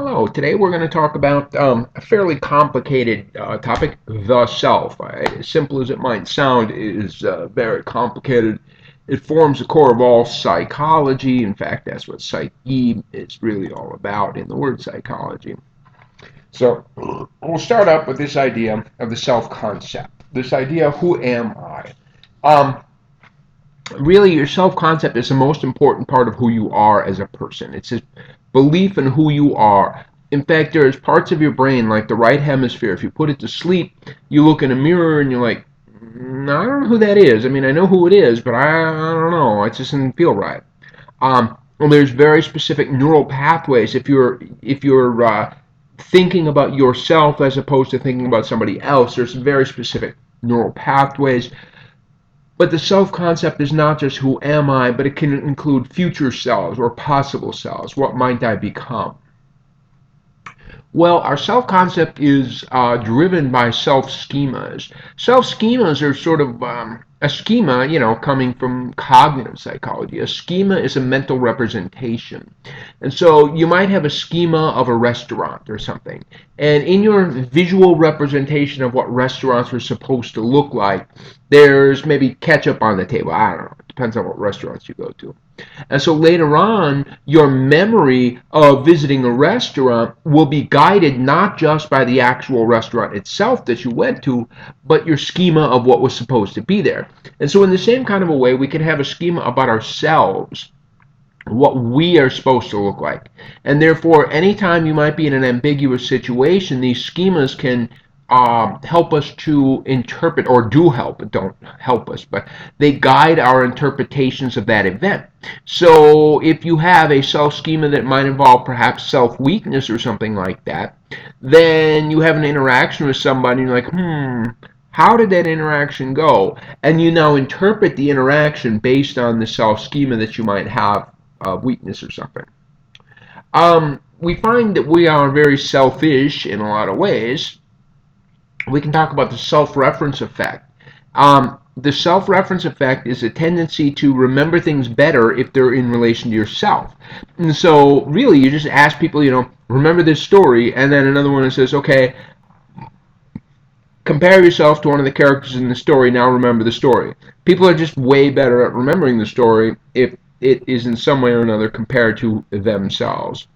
Hello, today we're going to talk about a fairly complicated topic, the self. As simple as it might sound, it is very complicated. It forms the core of all psychology. In fact, that's what psyche is really all about in the word psychology. So we'll start up with this idea of the self concept. This idea, who am I? Um, Really, your self concept is the most important part of who you are as a person. It's a belief in who you are. In fact, there's parts of your brain, like the right hemisphere, if you put it to sleep, you look in a mirror and you're like, I don't know who that is. I mean, I know who it is, but I don't know. It just doesn't feel right. Well, there's very specific neural pathways. If you're thinking about yourself as opposed to thinking about somebody else, there's very specific neural pathways. But the self concept is not just who am I, but it can include future selves or possible selves. What might I become? Well, our self concept is driven by self schemas. Self schemas are sort of a schema, coming from cognitive psychology. A schema is a mental representation. And so you might have a schema of a restaurant or something. And in your visual representation of what restaurants are supposed to look like, there's maybe ketchup on the table. I don't know. It depends on what restaurants you go to. And so later on, your memory of visiting a restaurant will be guided not just by the actual restaurant itself that you went to, but your schema of what was supposed to be there. And so, in the same kind of a way, we can have a schema about ourselves, what we are supposed to look like. And therefore, anytime you might be in an ambiguous situation, these schemas can help us to interpret, or do help, don't help us, but they guide our interpretations of that event. So if you have a self schema that might involve perhaps self weakness or something like that, then you have an interaction with somebody and you're like, how did that interaction go? And you now interpret the interaction based on the self schema that you might have of weakness or something. We find that we are very selfish in a lot of ways. We can talk about the self-reference effect. The self-reference effect is a tendency to remember things better if they're in relation to yourself. And so really you just ask people, remember this story, and then another one says, okay, compare yourself to one of the characters in the story, now remember the story. People are just way better at remembering the story if it is in some way or another compared to themselves.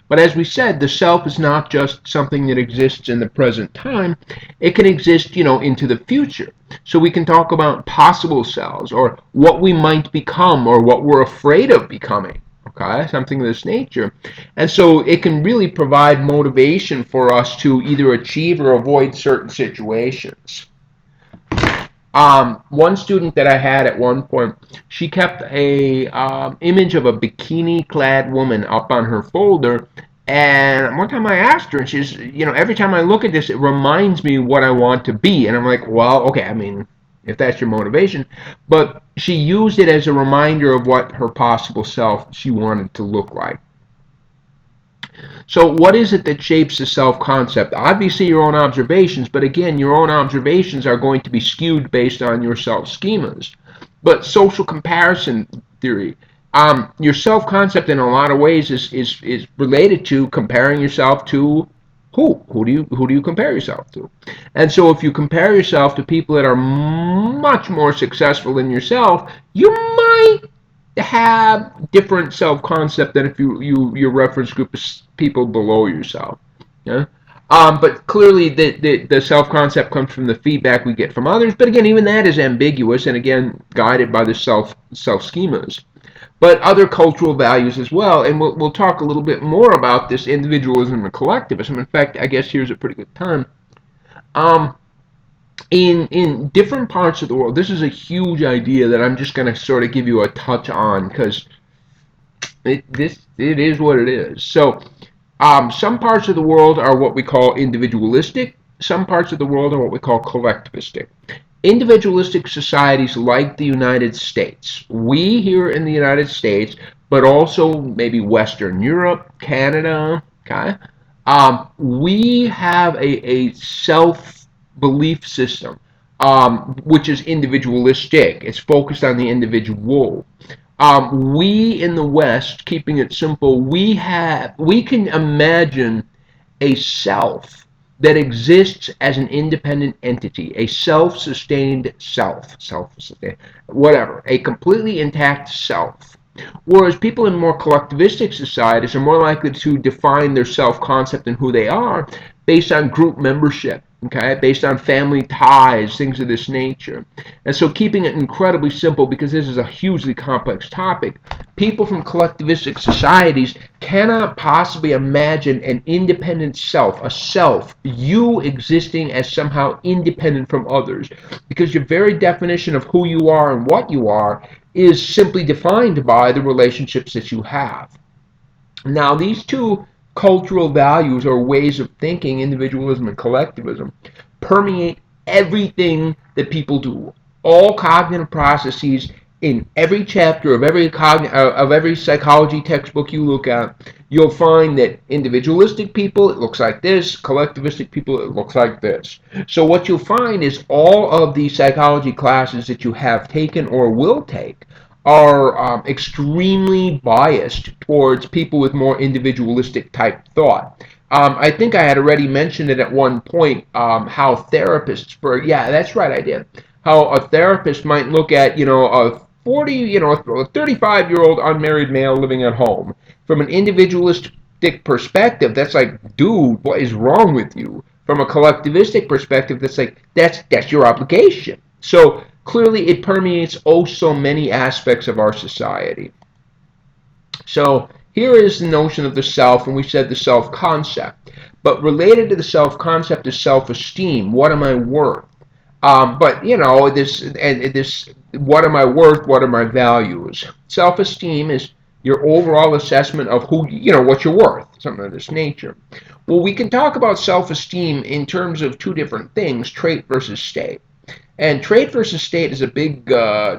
But as we said, the self is not just something that exists in the present time. It can exist, into the future. So we can talk about possible selves, or what we might become, or what we're afraid of becoming. Okay, something of this nature. And so it can really provide motivation for us to either achieve or avoid certain situations. One student that I had at one point, she kept a image of a bikini-clad woman up on her folder. And one time I asked her, and she's, every time I look at this, it reminds me what I want to be. And I'm like, well, okay, I mean, if that's your motivation. But she used it as a reminder of what her possible self she wanted to look like. So what is it that shapes the self-concept? Obviously your own observations, but again, your own observations are going to be skewed based on your self-schemas. But social comparison theory, your self-concept in a lot of ways is related to comparing yourself to who? Who do you compare yourself to? And so if you compare yourself to people that are much more successful than yourself, you might have different self-concept than if your reference group is people below yourself. Yeah. But clearly the self-concept comes from the feedback we get from others. But again, even that is ambiguous and again guided by the self schemas. But other cultural values as well, and we'll talk a little bit more about this individualism and collectivism. In fact, I guess here's a pretty good time. Um, in different parts of the world, this is a huge idea that I'm just going to sort of give you a touch on because it is what it is. So some parts of the world are what we call individualistic. Some parts of the world are what we call collectivistic. Individualistic societies like the United States, we here in the United States, but also maybe Western Europe, Canada, okay, we have a self belief system which is individualistic. It's focused on the individual. We in the West, keeping it simple, we can imagine a self that exists as an independent entity, a self-sustained self-sustained, whatever, a completely intact self. Whereas people in more collectivistic societies are more likely to define their self-concept and who they are based on group membership, okay, based on family ties, things of this nature. And so keeping it incredibly simple, because this is a hugely complex topic, people from collectivistic societies cannot possibly imagine an independent self, a self, you existing as somehow independent from others, because your very definition of who you are and what you are is simply defined by the relationships that you have. Now, these two cultural values or ways of thinking, individualism and collectivism, permeate everything that people do. All cognitive processes in every chapter of every psychology textbook you look at, you'll find that individualistic people, it looks like this, collectivistic people, it looks like this. So what you'll find is all of the psychology classes that you have taken or will take are extremely biased towards people with more individualistic type thought. I think I had already mentioned it at one point, how therapists, yeah, that's right, I did. How a therapist might look at, a 40, a 35-year-old unmarried male living at home. From an individualistic perspective, that's like, dude, what is wrong with you? From a collectivistic perspective, that's like, that's your obligation. So clearly it permeates oh so many aspects of our society. So here is the notion of the self, and we said the self concept. But related to the self concept is self esteem. What am I worth? But this what am I worth? What are my values? Self esteem is your overall assessment of who what you're worth, something of this nature. Well, we can talk about self esteem in terms of two different things: trait versus state. And trait versus state is a big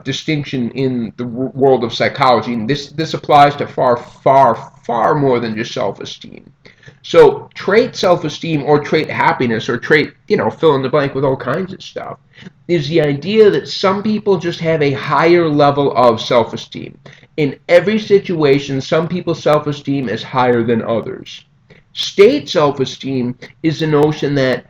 distinction in the world of psychology, and this applies to far more than just self-esteem. So trait self-esteem or trait happiness or trait, fill in the blank with all kinds of stuff, is the idea that some people just have a higher level of self-esteem. In every situation, some people's self-esteem is higher than others. State self-esteem is the notion that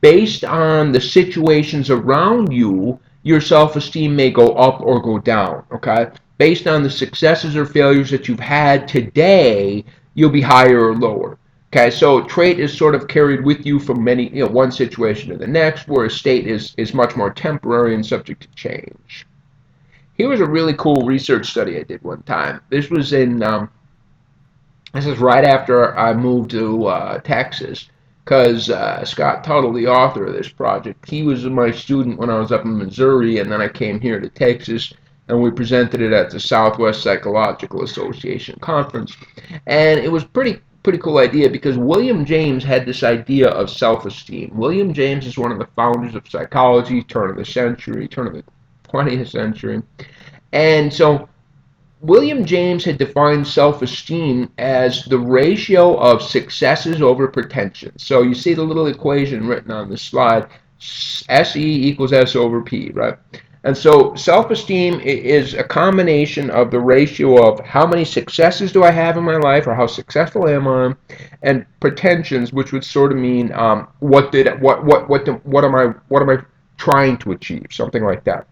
based on the situations around you, your self-esteem may go up or go down, okay? Based on the successes or failures that you've had today, you'll be higher or lower. Okay, so trait is sort of carried with you from one situation to the next, whereas state is much more temporary and subject to change. Here was a really cool research study I did one time. This is right after I moved to Texas, because Scott Tuttle, the author of this project, he was my student when I was up in Missouri, and then I came here to Texas, and we presented it at the Southwest Psychological Association conference, and it was pretty cool idea because William James had this idea of self-esteem. William James is one of the founders of psychology, turn of the 20th century, and so William James had defined self-esteem as the ratio of successes over pretensions. So you see the little equation written on this slide, SE equals S over P, right? And so self-esteem is a combination of the ratio of how many successes do I have in my life, or how successful am I, and pretensions, which would sort of mean what am I trying to achieve, something like that.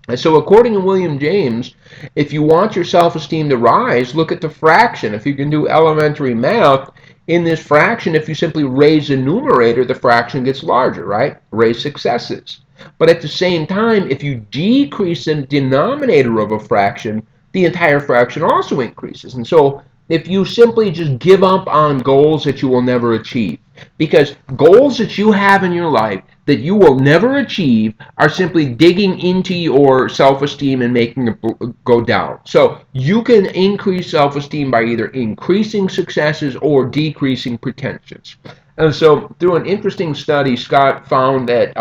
And so according to William James, if you want your self-esteem to rise, look at the fraction. If you can do elementary math, in this fraction, if you simply raise the numerator, the fraction gets larger, right? Raise successes. But at the same time, if you decrease the denominator of a fraction, the entire fraction also increases. And so if you simply just give up on goals that you will never achieve, because goals that you have in your life that you will never achieve are simply digging into your self-esteem and making it go down. So you can increase self-esteem by either increasing successes or decreasing pretensions. And so through an interesting study, Scott found that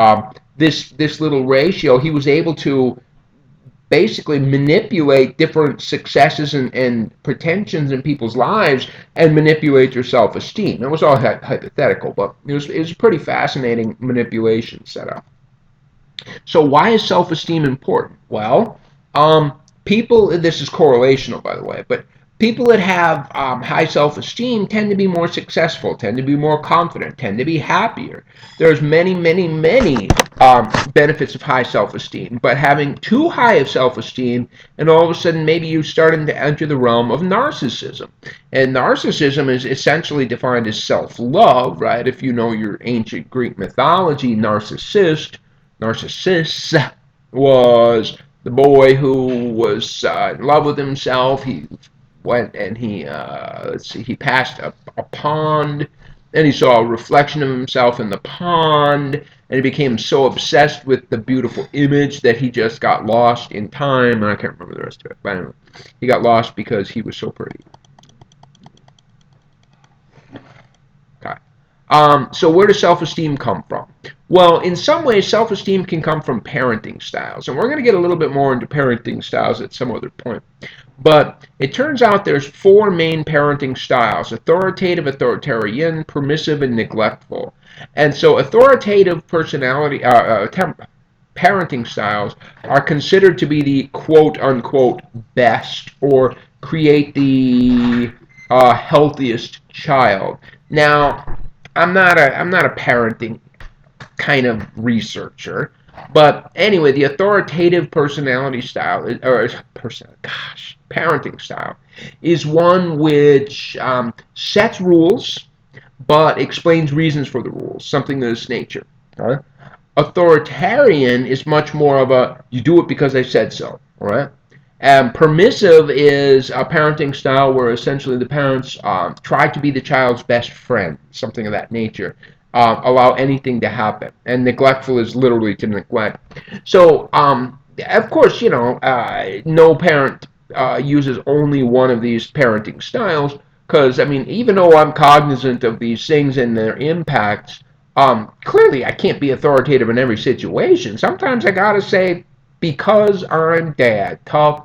this little ratio, he was able to basically manipulate different successes and pretensions in people's lives and manipulate their self-esteem. It was all hypothetical, but it was a pretty fascinating manipulation setup. So why is self-esteem important? Well, people, this is correlational, by the way, but people that have high self-esteem tend to be more successful, tend to be more confident, tend to be happier. There's many, many, many benefits of high self-esteem, but having too high of self-esteem, and all of a sudden maybe you're starting to enter the realm of narcissism. And narcissism is essentially defined as self-love, right? If you know your ancient Greek mythology, Narcissus was the boy who was in love with himself. He went and he passed a pond, and he saw a reflection of himself in the pond, and he became so obsessed with the beautiful image that he just got lost in time. I can't remember the rest of it, but anyway, he got lost because he was so pretty. Okay. So where does self-esteem come from? Well, in some ways, self-esteem can come from parenting styles, and we're going to get a little bit more into parenting styles at some other point. But it turns out there's four main parenting styles: authoritative, authoritarian, permissive, and neglectful. And so authoritative personality, parenting styles are considered to be the quote-unquote best, or create the healthiest child. Now, I'm not a parenting kind of researcher, but anyway, the authoritative personality style, parenting style, is one which sets rules, but explains reasons for the rules, something of this nature. Right? Authoritarian is much more of a, you do it because I said so. All right. Permissive is a parenting style where essentially the parents try to be the child's best friend, something of that nature. Allow anything to happen. And neglectful is literally to neglect. So, of course, no parent uses only one of these parenting styles, because, I mean, even though I'm cognizant of these things and their impacts, clearly I can't be authoritative in every situation. Sometimes I gotta say, because I'm dad, tough.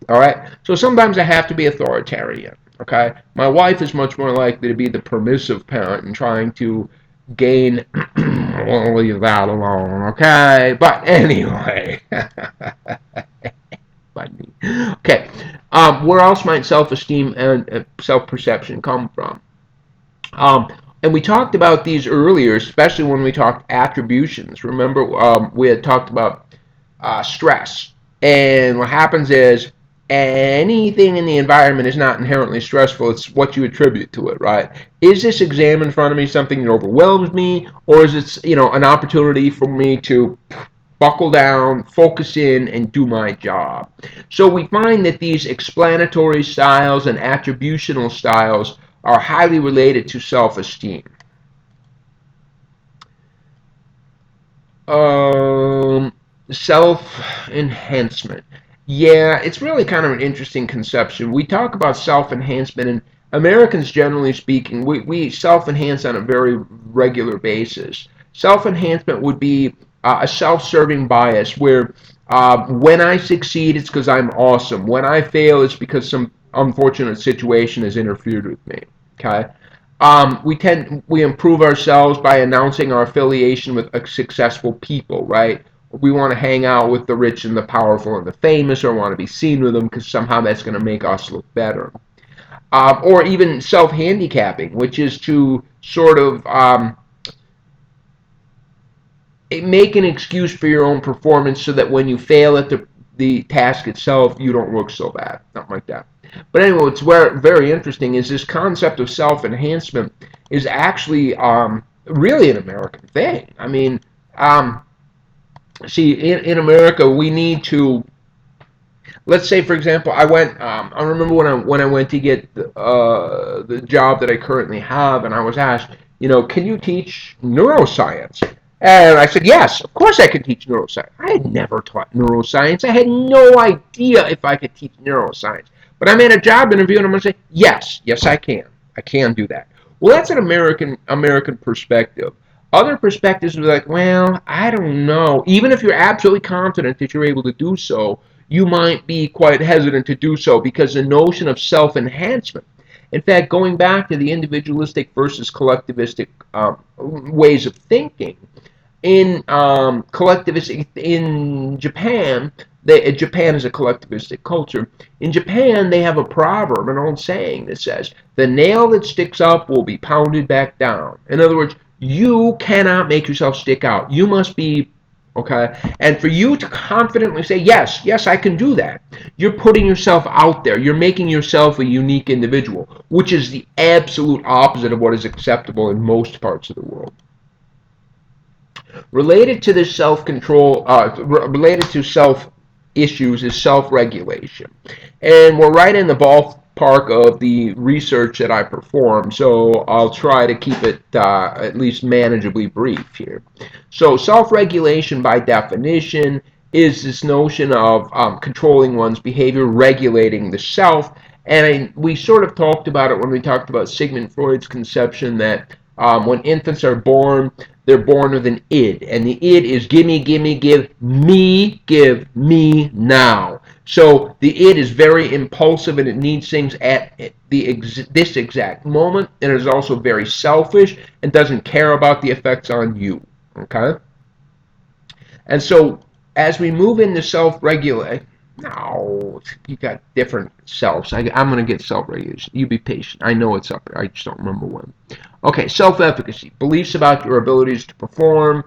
All right. So sometimes I have to be authoritarian. Okay. My wife is much more likely to be the permissive parent and trying to gain. We'll leave that alone. Okay. But anyway. Okay. Where else might self-esteem and self-perception come from? And we talked about these earlier, especially when we talked attributions. Remember, we had talked about stress. And what happens is anything in the environment is not inherently stressful. It's what you attribute to it, right? Is this exam in front of me something that overwhelms me, or is it, an opportunity for me to buckle down, focus in, and do my job? So we find that these explanatory styles and attributional styles are highly related to self-esteem. Self-enhancement. Yeah, it's really kind of an interesting conception. We talk about self-enhancement, and Americans, generally speaking, we self-enhance on a very regular basis. Self-enhancement would be a self-serving bias where when I succeed, it's because I'm awesome. When I fail, it's because some unfortunate situation has interfered with me. Okay? We improve ourselves by announcing our affiliation with successful people, right? We want to hang out with the rich and the powerful and the famous, or want to be seen with them because somehow that's going to make us look better. Or even self-handicapping, which is to sort of make an excuse for your own performance so that when you fail at the task itself, you don't look so bad. Something like that. But anyway, what's very interesting is this concept of self-enhancement is actually really an American thing. I mean, see, in America, we need to. Let's say, for example, I remember when I went to get the job that I currently have, and I was asked, can you teach neuroscience? And I said, yes, of course I could teach neuroscience. I had never taught neuroscience. I had no idea if I could teach neuroscience. But I'm at a job interview, and I'm going to say, yes, I can. I can do that. Well, that's an American perspective. Other perspectives are like, well, I don't know. Even if you're absolutely confident that you're able to do so, you might be quite hesitant to do so because the notion of self-enhancement. In fact, going back to the individualistic versus collectivistic ways of thinking, In collectivistic in Japan, Japan is a collectivistic culture. In Japan, they have a proverb, an old saying that says, "The nail that sticks up will be pounded back down." In other words, you cannot make yourself stick out. You must be okay. And for you to confidently say, "Yes, yes, I can do that," you're putting yourself out there. You're making yourself a unique individual, which is the absolute opposite of what is acceptable in most parts of the world. Related to this self-control, related to self issues is self-regulation. And we're right in the ballpark of the research that I perform, so I'll try to keep it at least manageably brief here. So self-regulation by definition is this notion of controlling one's behavior, regulating the self. And we sort of talked about it when we talked about Sigmund Freud's conception that when infants are born, they're born with an id, and the id is gimme, gimme, give me now. So the id is very impulsive and it needs things at this exact moment, and it is also very selfish and doesn't care about the effects on you. Okay? And so as we move into self-regulate, no, you got different selves. I'm going to get self-regulation. You be patient. I know it's up there. I just don't remember when. Okay, self-efficacy. Beliefs about your abilities to perform.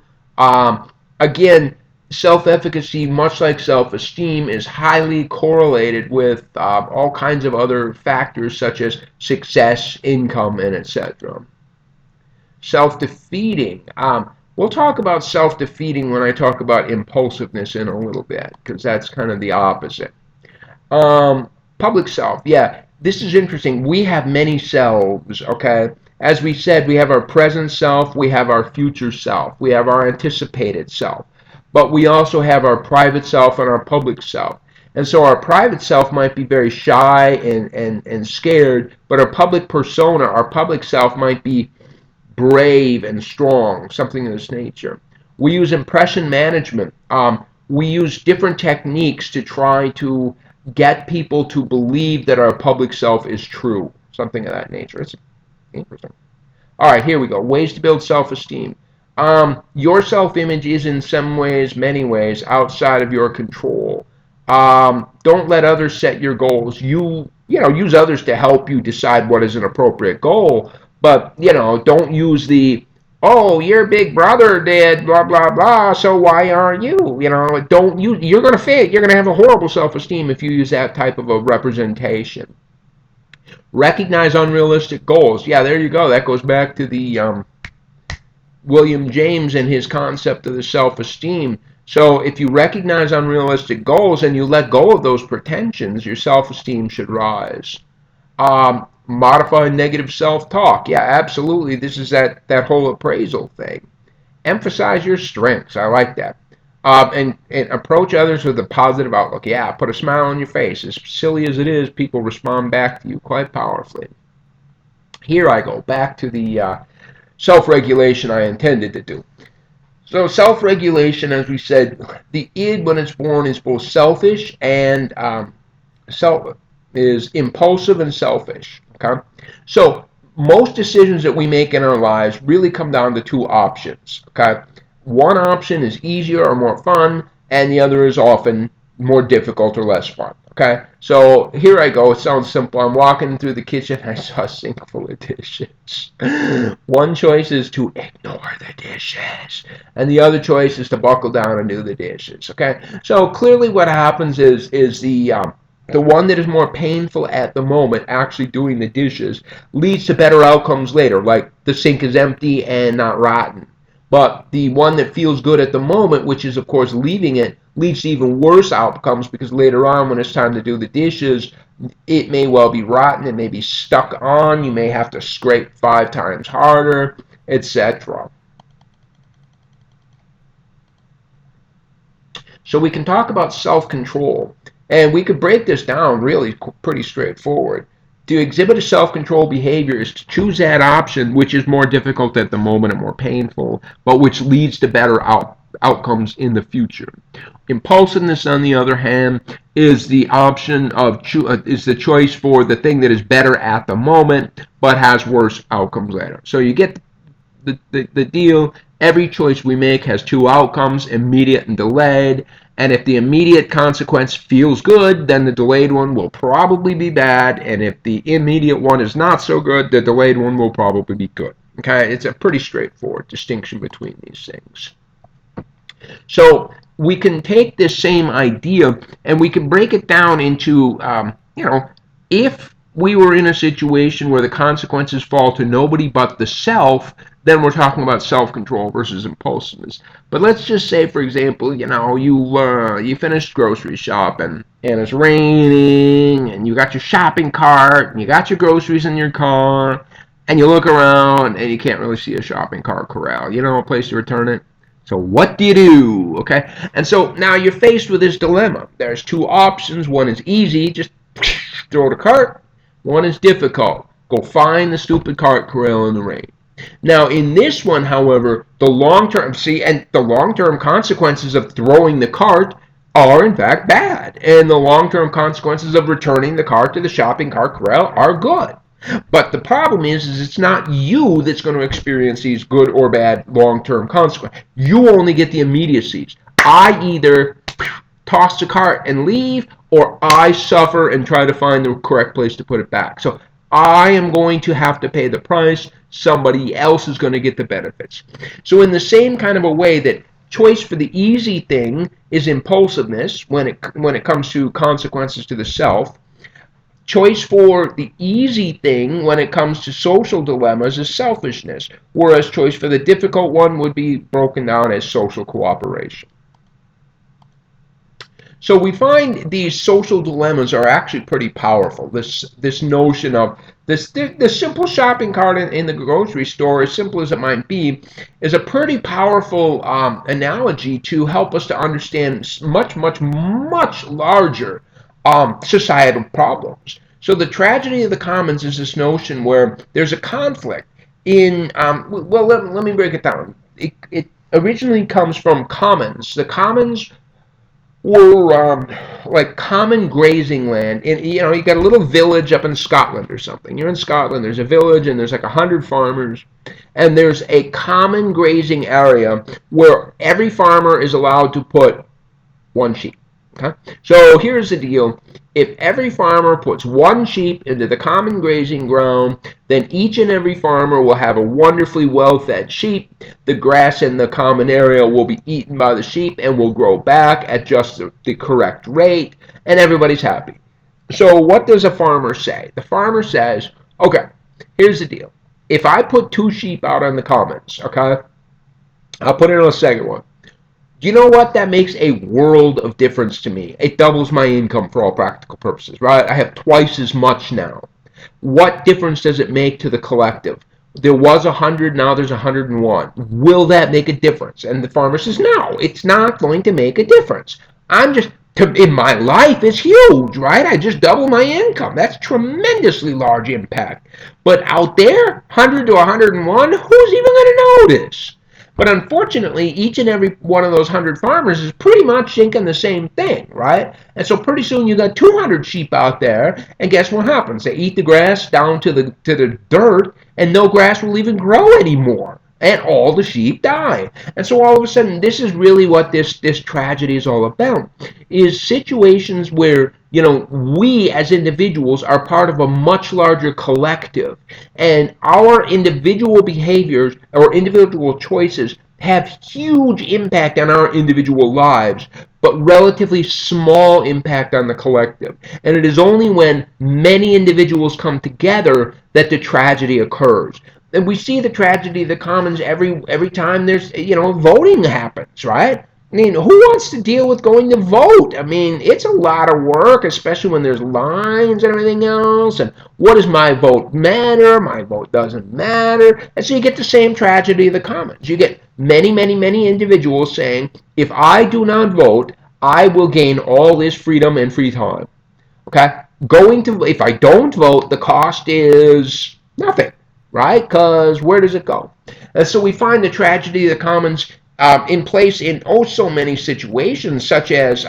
Again, self-efficacy, much like self-esteem, is highly correlated with all kinds of other factors such as success, income, and etc. Self-defeating. We'll talk about self-defeating when I talk about impulsiveness in a little bit, because that's kind of the opposite. Public self. Yeah, this is interesting. We have many selves, okay? As we said, we have our present self, we have our future self, we have our anticipated self, but we also have our private self and our public self. And so our private self might be very shy and scared, but our public persona, our public self might be brave and strong, something of this nature. We use impression management. We use different techniques to try to get people to believe that our public self is true, something of that nature. It's interesting. All right, here we go. Ways to build self-esteem. Your self-image is in some ways, many ways, outside of your control. Don't let others set your goals. Use others to help you decide what is an appropriate goal, but don't use the "oh, your big brother did blah blah blah, so why aren't you?" Don't you? You're gonna fail. You're gonna have a horrible self-esteem if you use that type of a representation. Recognize unrealistic goals. Yeah, there you go. That goes back to the William James and his concept of the self-esteem. So if you recognize unrealistic goals and you let go of those pretensions, your self-esteem should rise. Modify negative self-talk. Yeah, absolutely. This is that whole appraisal thing. Emphasize your strengths. I like that. And approach others with a positive outlook. Yeah, put a smile on your face. As silly as it is, people respond back to you quite powerfully. Here I go back to the self-regulation I intended to do. So self-regulation, as we said, the id when it's born is both selfish and self is impulsive and selfish. Okay, so most decisions that we make in our lives really come down to two options. Okay, one option is easier or more fun, and the other is often more difficult or less fun. Okay, so here I go. It sounds simple. I'm walking through the kitchen. I saw a sink full of dishes. One choice is to ignore the dishes, and the other choice is to buckle down and do the dishes. Okay, so clearly what happens is the one that is more painful at the moment, actually doing the dishes, leads to better outcomes later, like the sink is empty and not rotten. But the one that feels good at the moment, which is of course leaving it, leads to even worse outcomes because later on when it's time to do the dishes, it may well be rotten, it may be stuck on, you may have to scrape 5 times harder, etc. So we can talk about self-control, and we could break this down really pretty straightforward. To exhibit a self-control behavior is to choose that option which is more difficult at the moment and more painful, but which leads to better outcomes in the future. Impulsiveness, on the other hand, is the option of is the choice for the thing that is better at the moment but has worse outcomes later. So you get the deal, Every choice we make has two outcomes, immediate and delayed. And if the immediate consequence feels good, then the delayed one will probably be bad. And if the immediate one is not so good, the delayed one will probably be good. Okay, it's a pretty straightforward distinction between these things. So we can take this same idea and we can break it down into, if we were in a situation where the consequences fall to nobody but the self, then we're talking about self-control versus impulsiveness. But let's just say, for example, you finished grocery shopping and it's raining and you got your shopping cart and you got your groceries in your car and you look around and you can't really see a shopping cart corral. You know, a place to return it. So what do you do? Okay, and so now you're faced with this dilemma. There's two options. One is easy, just throw the cart. One is difficult. Go find the stupid cart corral in the rain. Now, in this one, however, the long-term consequences of throwing the cart are in fact bad, and the long-term consequences of returning the cart to the shopping cart corral are good. But the problem is it's not you that's going to experience these good or bad long-term consequences. You only get the immediacies. I either toss the cart and leave, or I suffer and try to find the correct place to put it back. So I am going to have to pay the price. Somebody else is going to get the benefits. So in the same kind of a way that choice for the easy thing is impulsiveness when it comes to consequences to the self, choice for the easy thing when it comes to social dilemmas is selfishness, whereas choice for the difficult one would be broken down as social cooperation. So we find these social dilemmas are actually pretty powerful. This notion of the simple shopping cart in the grocery store, as simple as it might be, is a pretty powerful analogy to help us to understand much, much, much larger societal problems. So the tragedy of the commons is this notion where there's a conflict in, let me break it down. It originally comes from commons. The commons were like common grazing land. And you got a little village up in Scotland or something. You're in Scotland, there's a village and there's like 100 farmers, and there's a common grazing area where every farmer is allowed to put one sheep. Okay? So here's the deal. If every farmer puts one sheep into the common grazing ground, then each and every farmer will have a wonderfully well-fed sheep. The grass in the common area will be eaten by the sheep and will grow back at just the correct rate, and everybody's happy. So what does a farmer say? The farmer says, okay, here's the deal. If I put two sheep out on the commons, okay, I'll put in a second one. Do you know what? That makes a world of difference to me. It doubles my income for all practical purposes, right? I have twice as much now. What difference does it make to the collective? There was 100, now there's 101. Will that make a difference? And the farmer says, no, it's not going to make a difference. In my life, it's huge, right? I just double my income. That's tremendously large impact. But out there, 100 to 101, who's even going to notice? But unfortunately, each and every one of those 100 farmers is pretty much thinking the same thing, right? And so pretty soon you got 200 sheep out there, and guess what happens? They eat the grass down to the dirt, and no grass will even grow anymore. And all the sheep die. And so all of a sudden, this is really what this tragedy is all about, is situations where, we as individuals are part of a much larger collective. And our individual behaviors or individual choices have huge impact on our individual lives, but relatively small impact on the collective. And it is only when many individuals come together that the tragedy occurs. And we see the tragedy of the commons every time there's voting happens, right? I mean, who wants to deal with going to vote? I mean, it's a lot of work, especially when there's lines and everything else. And what does my vote matter? My vote doesn't matter. And so you get the same tragedy of the commons. You get many, many, many individuals saying, if I do not vote, I will gain all this freedom and free time. Okay? If I don't vote, the cost is nothing, right? Because where does it go? And so we find the tragedy of the commons in place in so many situations, such as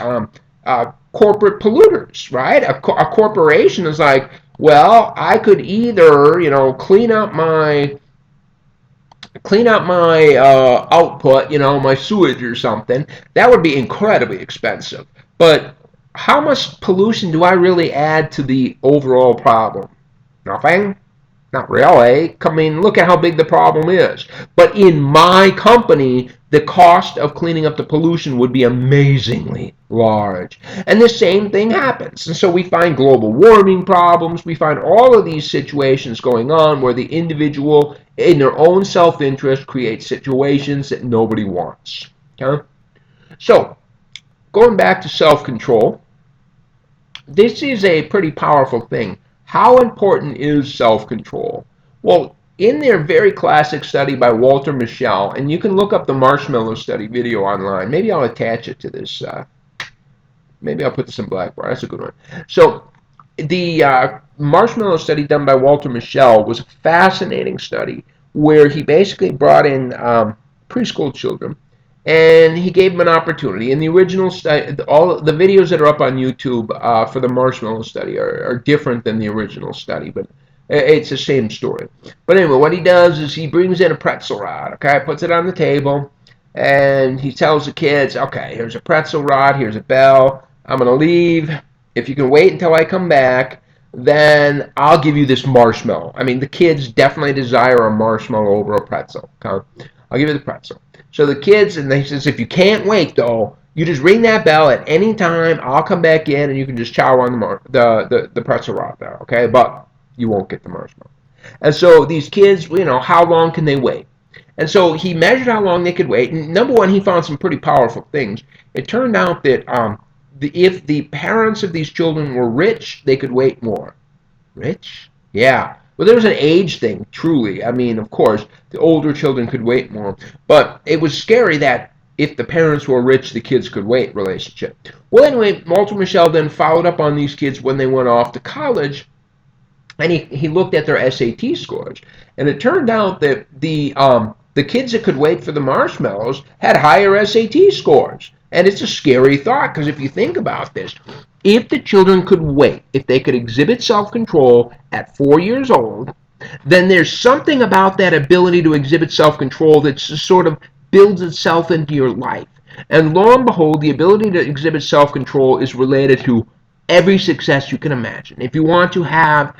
corporate polluters, right? A corporation is like, well, I could either, clean up my clean out my output, my sewage or something, that would be incredibly expensive. But how much pollution do I really add to the overall problem? Nothing. Not really. I mean, look at how big the problem is. But in my company, the cost of cleaning up the pollution would be amazingly large. And the same thing happens. And so we find global warming problems. We find all of these situations going on where the individual, in their own self-interest, creates situations that nobody wants. Okay? So, going back to self-control, this is a pretty powerful thing. How important is self-control? Well, in their very classic study by Walter Mischel, and you can look up the marshmallow study video online. Maybe I'll attach it to this. Maybe I'll put this in Blackboard. That's a good one. So the marshmallow study done by Walter Mischel was a fascinating study where he basically brought in preschool children and he gave them an opportunity. In the original study, all the videos that are up on YouTube for the marshmallow study are different than the original study, but it's the same story. But anyway, what he does is he brings in a pretzel rod, okay, puts it on the table, and he tells the kids, okay, here's a pretzel rod, here's a bell, I'm going to leave. If you can wait until I come back, then I'll give you this marshmallow. I mean, the kids definitely desire a marshmallow over a pretzel, okay? I'll give you the pretzel. So the kids, and they says, if you can't wait, though, you just ring that bell at any time. I'll come back in, and you can just chow on the pretzel rod there, okay? But you won't get the marshmallow. And so these kids, how long can they wait? And so he measured how long they could wait. And number one, he found some pretty powerful things. It turned out that if the parents of these children were rich, they could wait more. Rich? Yeah. Well, there was an age thing, truly. I mean, of course, the older children could wait more. But it was scary that if the parents were rich, the kids could wait relationship. Well, anyway, Walter Mischel then followed up on these kids when they went off to college, and he looked at their SAT scores. And it turned out that the kids that could wait for the marshmallows had higher SAT scores. And it's a scary thought, because if you think about this, if the children could wait, if they could exhibit self-control at 4 years old, then there's something about that ability to exhibit self-control that sort of builds itself into your life. And lo and behold, the ability to exhibit self-control is related to every success you can imagine. If you want to have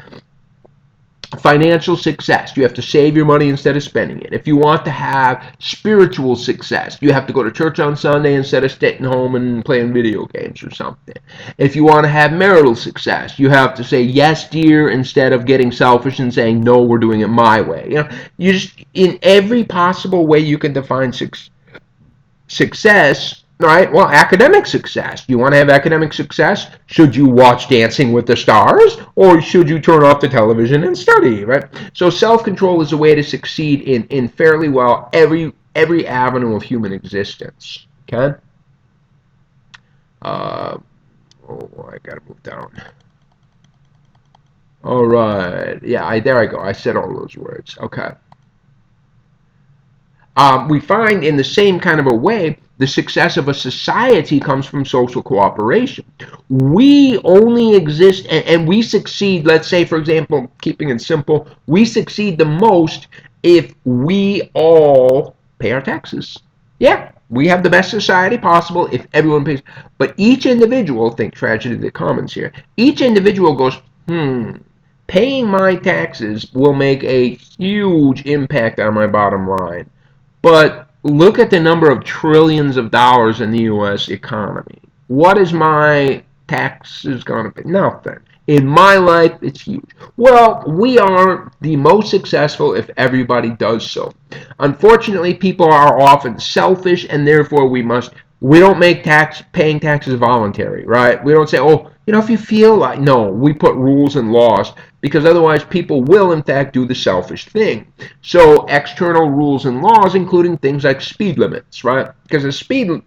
financial success, you have to save your money instead of spending it. If you want to have spiritual success, you have to go to church on Sunday instead of staying home and playing video games or something. If you want to have marital success, you have to say yes, dear, instead of getting selfish and saying no, we're doing it my way. You just, in every possible way you can define success. Right? Well, academic success. You want to have academic success? Should you watch Dancing with the Stars, or should you turn off the television and study? Right? So self-control is a way to succeed in fairly well every avenue of human existence. Okay? I gotta move down. All right. Yeah, there I go. I said all those words. Okay. We find in the same kind of a way, the success of a society comes from social cooperation. We only exist and we succeed, let's say, for example, keeping it simple, we succeed the most if we all pay our taxes. Yeah, we have the best society possible if everyone pays. But each individual, think tragedy of the commons here, each individual goes, paying my taxes will make a huge impact on my bottom line. But look at the number of trillions of dollars in the U.S. economy. What is my taxes going to be? Nothing. In my life, it's huge. Well, we are the most successful if everybody does so. Unfortunately, people are often selfish, and therefore we don't make paying taxes voluntary, right? We don't say, oh, if you feel like, no, we put rules and laws, because otherwise people will in fact do the selfish thing. So external rules and laws, including things like speed limits, right? Because speeding,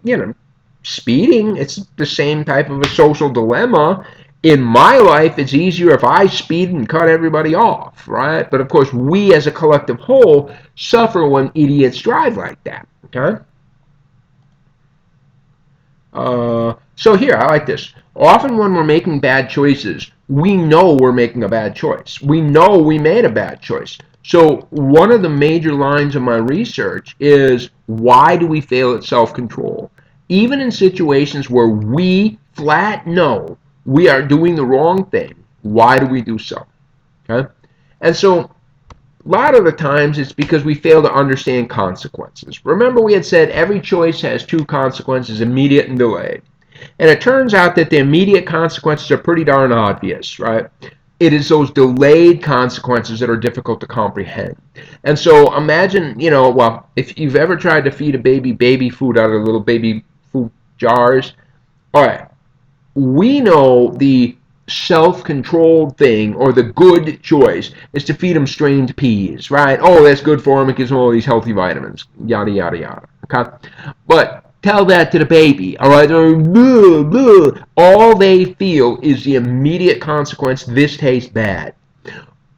it's the same type of a social dilemma. In my life, it's easier if I speed and cut everybody off, right? But of course, we as a collective whole suffer when idiots drive like that, okay? So here, I like this. Often when we're making bad choices, we know we're making a bad choice. We know we made a bad choice. So one of the major lines of my research is, why do we fail at self-control? Even in situations where we flat know we are doing the wrong thing, why do we do so? Okay? And so a lot of the times it's because we fail to understand consequences. Remember, we had said every choice has two consequences, immediate and delayed. And it turns out that the immediate consequences are pretty darn obvious, right? It is those delayed consequences that are difficult to comprehend. And so imagine, well, if you've ever tried to feed a baby food out of little baby food jars, all right, we know the self-controlled thing, or the good choice, is to feed them strained peas, right? Oh, that's good for them. It gives them all these healthy vitamins, yada, yada, yada. Okay? But tell that to the baby, all right? All they feel is the immediate consequence: this tastes bad.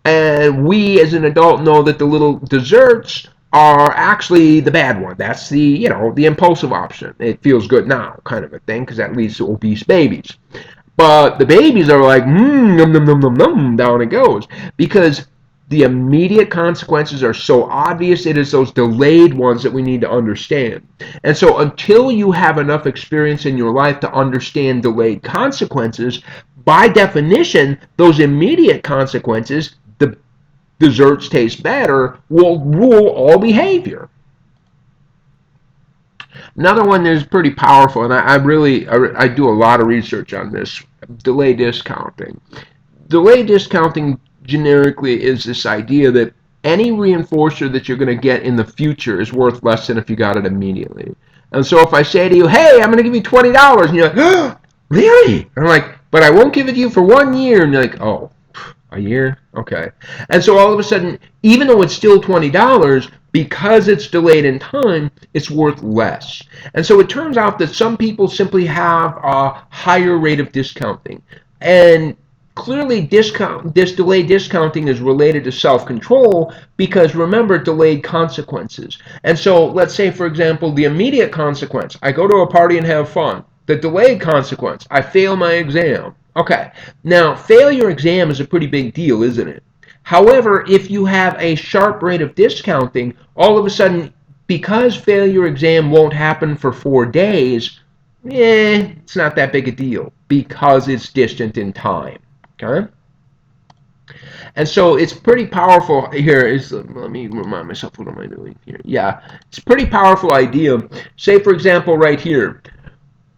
And we as an adult know that the little desserts are actually the bad one. That's the impulsive option. It feels good now, kind of a thing, because that leads to obese babies. But the babies are like, num, num, num, num, num, down it goes. Because the immediate consequences are so obvious, it is those delayed ones that we need to understand. And so until you have enough experience in your life to understand delayed consequences, by definition, those immediate consequences, the desserts taste better, will rule all behavior. Another one that is pretty powerful, and I do a lot of research on this: delay discounting. Delay discounting generically is this idea that any reinforcer that you're going to get in the future is worth less than if you got it immediately. And so if I say to you, hey, I'm going to give you $20, and you're like, oh, really? And I'm like, but I won't give it to you for 1 year. And you're like, oh, a year? Okay. And so all of a sudden, even though it's still $20, because it's delayed in time, it's worth less. And so it turns out that some people simply have a higher rate of discounting. And clearly this delayed discounting is related to self-control, because remember, delayed consequences. And so let's say, for example, the immediate consequence: I go to a party and have fun. The delayed consequence: I fail my exam. Okay, now fail your exam is a pretty big deal, isn't it? However, if you have a sharp rate of discounting, all of a sudden, because fail your exam won't happen for 4 days, it's not that big a deal because it's distant in time. Okay? And so it's pretty powerful here. Let me remind myself, what am I doing here? Yeah, it's a pretty powerful idea. Say, for example, right here,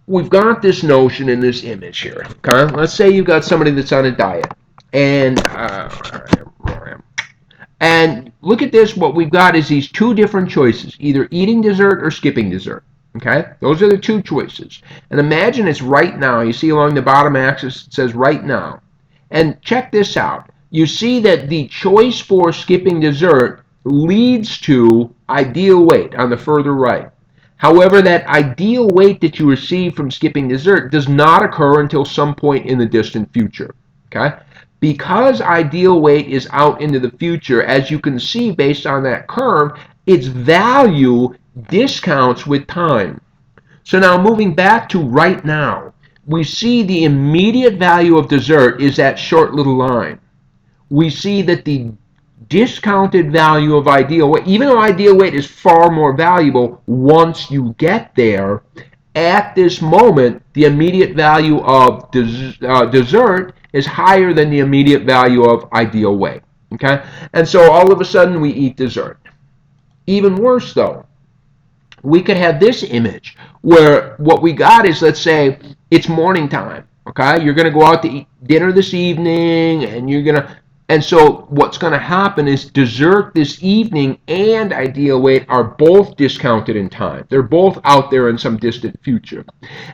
we've got this notion in this image here. Okay? Let's say you've got somebody that's on a diet. And look at this. What we've got is these two different choices: either eating dessert or skipping dessert. Okay? Those are the two choices. And imagine it's right now. You see along the bottom axis, it says right now. And check this out. You see that the choice for skipping dessert leads to ideal weight on the further right. However, that ideal weight that you receive from skipping dessert does not occur until some point in the distant future. Okay? Because ideal weight is out into the future, as you can see based on that curve, its value discounts with time. So now moving back to right now, we see the immediate value of dessert is that short little line. We see that the discounted value of ideal weight, even though ideal weight is far more valuable once you get there, at this moment, the immediate value of dessert is higher than the immediate value of ideal weight. Okay? And so all of a sudden we eat dessert. Even worse though, we could have this image where what we got is, let's say it's morning time. Okay? You're going to go out to eat dinner this evening, and so what's going to happen is dessert this evening and ideal weight are both discounted in time. They're both out there in some distant future.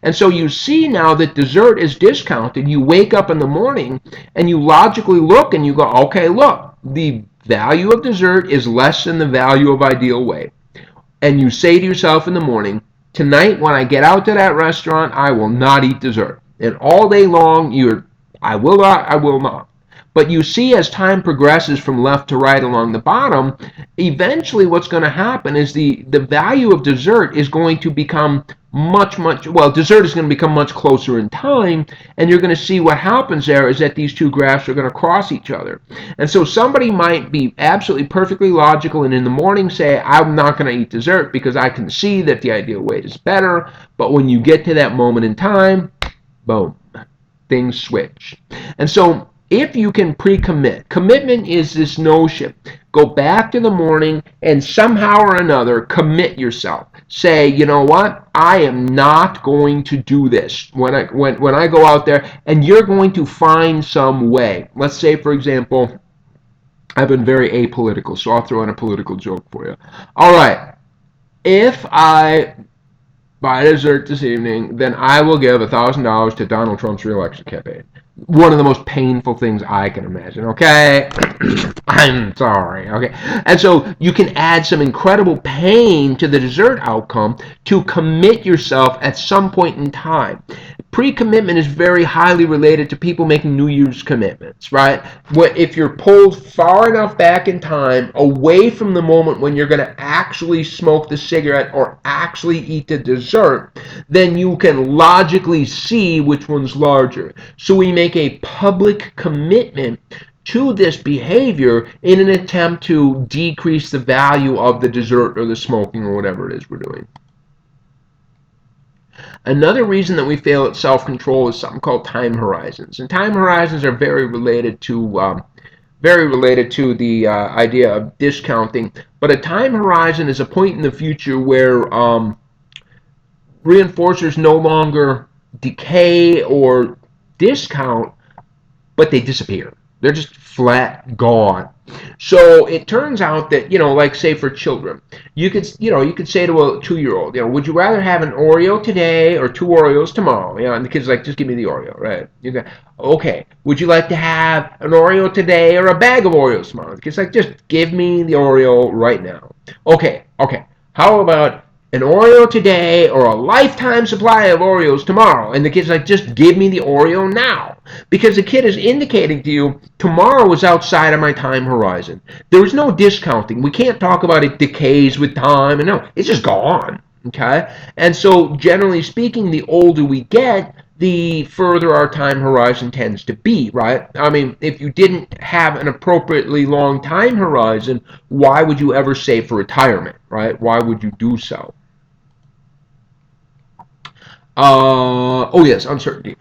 And so you see now that dessert is discounted. You wake up in the morning and you logically look and you go, okay, look, the value of dessert is less than the value of ideal weight. And you say to yourself in the morning, tonight when I get out to that restaurant, I will not eat dessert. And all day long, I will not, I will not. But you see, as time progresses from left to right along the bottom, eventually what's going to happen is the value of dessert is going to become well, dessert is going to become much closer in time, and you're going to see what happens there is that these two graphs are going to cross each other. And so somebody might be absolutely perfectly logical and in the morning say, I'm not going to eat dessert because I can see that the ideal weight is better, but when you get to that moment in time, boom, things switch. And so if you can pre-commit, commitment is this notion. Go back to the morning and somehow or another commit yourself. Say, you know what? I am not going to do this when I go out there, and you're going to find some way. Let's say, for example, I've been very apolitical, so I'll throw in a political joke for you. All right, if I buy dessert this evening, then I will give $1,000 to Donald Trump's reelection campaign. One of the most painful things I can imagine, okay? I'm sorry, okay? And so you can add some incredible pain to the dessert outcome to commit yourself at some point in time. Pre-commitment is very highly related to people making New Year's commitments, right? If you're pulled far enough back in time, away from the moment when you're going to actually smoke the cigarette or actually eat the dessert, then you can logically see which one's larger. So we make a public commitment to this behavior in an attempt to decrease the value of the dessert or the smoking or whatever it is we're doing. Another reason that we fail at self-control is something called time horizons, and time horizons are very related to the idea of discounting. But a time horizon is a point in the future where reinforcers no longer decay or discount, but they disappear. They're just flat gone. So it turns out that, like say for children, you could say to a 2-year-old, would you rather have an Oreo today or 2 Oreos tomorrow? And the kid's like, just give me the Oreo, right? You go, okay. Would you like to have an Oreo today or a bag of Oreos tomorrow? The kid's like, just give me the Oreo right now. Okay. How about an Oreo today or a lifetime supply of Oreos tomorrow? And the kid's like, just give me the Oreo now. Because the kid is indicating to you, tomorrow is outside of my time horizon. There is no discounting. We can't talk about it decays with time. And no, it's just gone. Okay? And so, generally speaking, the older we get, the further our time horizon tends to be, right? I mean, if you didn't have an appropriately long time horizon, why would you ever save for retirement, right? Why would you do so? Oh yes, uncertainty.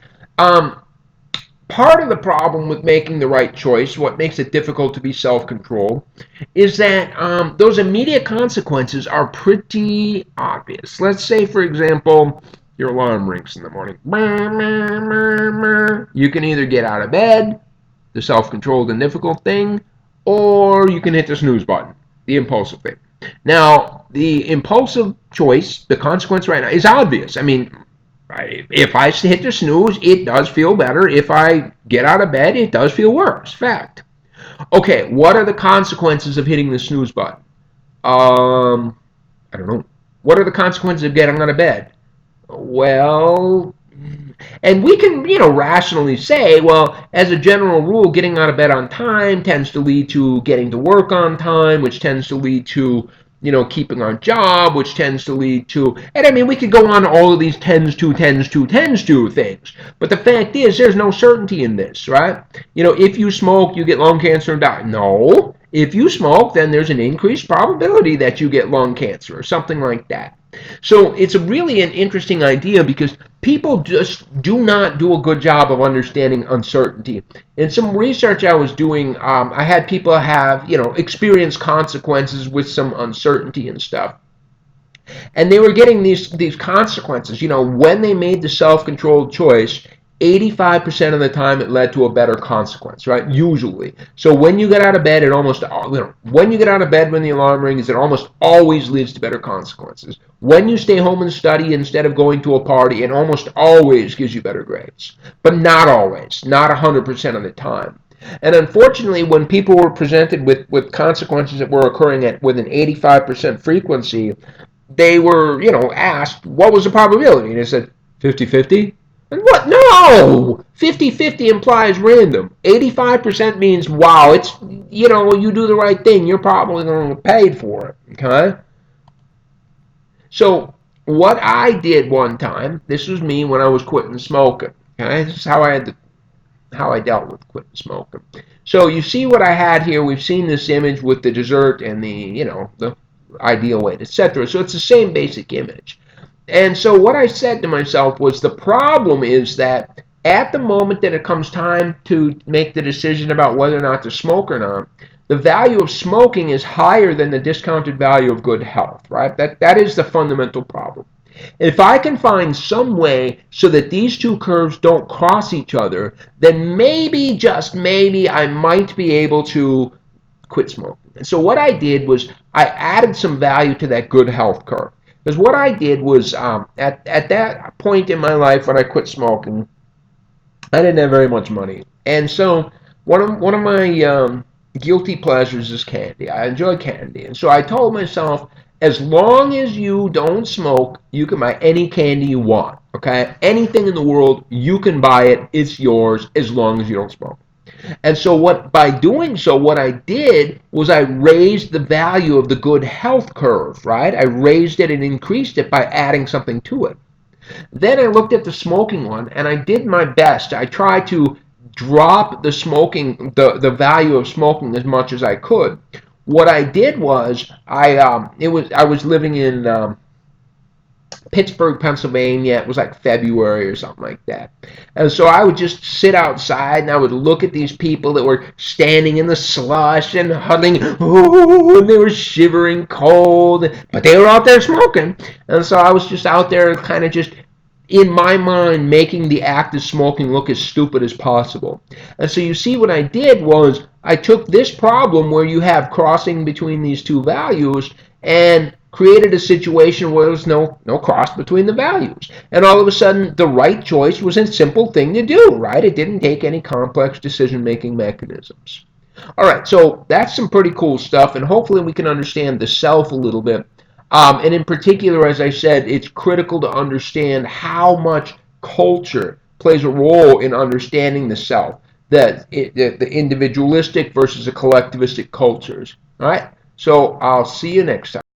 Part of the problem with making the right choice, what makes it difficult to be self-controlled, is that those immediate consequences are pretty obvious. Let's say, for example, your alarm rings in the morning. You can either get out of bed, the self-controlled and difficult thing, or you can hit the snooze button, the impulsive thing. Now, the impulsive choice, the consequence right now, is obvious. I mean, if I hit the snooze, it does feel better. If I get out of bed, it does feel worse. Fact. Okay, what are the consequences of hitting the snooze button? I don't know. What are the consequences of getting out of bed? Well, and we can, rationally say, well, as a general rule, getting out of bed on time tends to lead to getting to work on time, which tends to lead to, keeping our job, which tends to lead to, and I mean, we could go on all of these tends to things. But the fact is, there's no certainty in this, right? If you smoke, you get lung cancer and die. No. If you smoke, then there's an increased probability that you get lung cancer or something like that. So it's really an interesting idea because people just do not do a good job of understanding uncertainty. In some research I was doing, I had people have, experience consequences with some uncertainty and stuff. And they were getting these consequences, when they made the self-controlled choice, 85% of the time it led to a better consequence, right? Usually. So when you get out of bed, when you get out of bed when the alarm rings, it almost always leads to better consequences. When you stay home and study instead of going to a party, it almost always gives you better grades. But not always, not 100% of the time. And unfortunately, when people were presented with consequences that were occurring with an 85% frequency, they were, asked, what was the probability? And they said, 50-50. And what? No! 50-50 implies random. 85% means, wow, it's, you do the right thing, you're probably going to get paid for it. Okay? So what I did one time, this was me when I was quitting smoking. Okay, this is how I dealt with quitting smoking. So you see what I had here. We've seen this image with the dessert and the ideal weight, etc. So it's the same basic image. And so what I said to myself was the problem is that at the moment that it comes time to make the decision about whether or not to smoke or not, the value of smoking is higher than the discounted value of good health, right? That is the fundamental problem. If I can find some way so that these two curves don't cross each other, then maybe, just maybe, I might be able to quit smoking. And so what I did was I added some value to that good health curve. Because what I did was at that point in my life when I quit smoking, I didn't have very much money. And so one of my guilty pleasures is candy. I enjoy candy. And so I told myself, as long as you don't smoke, you can buy any candy you want. Okay? Anything in the world, you can buy it. It's yours as long as you don't smoke. And so by doing so, what I did was I raised the value of the good health curve, right? I raised it and increased it by adding something to it. Then I looked at the smoking one and I did my best. I tried to drop the smoking, the value of smoking as much as I could. What I did was I was living in Pittsburgh, Pennsylvania. It was like February or something like that. And so I would just sit outside and I would look at these people that were standing in the slush and huddling, ooh, and they were shivering cold, but they were out there smoking. And so I was just out there kind of just in my mind making the act of smoking look as stupid as possible. And so you see what I did was I took this problem where you have crossing between these two values and created a situation where there was no cross between the values. And all of a sudden the right choice was a simple thing to do, right? It didn't take any complex decision-making mechanisms. All right, so that's some pretty cool stuff, and hopefully we can understand the self a little bit. And in particular, as I said, it's critical to understand how much culture plays a role in understanding the self, the individualistic versus the collectivistic cultures. All right, so I'll see you next time.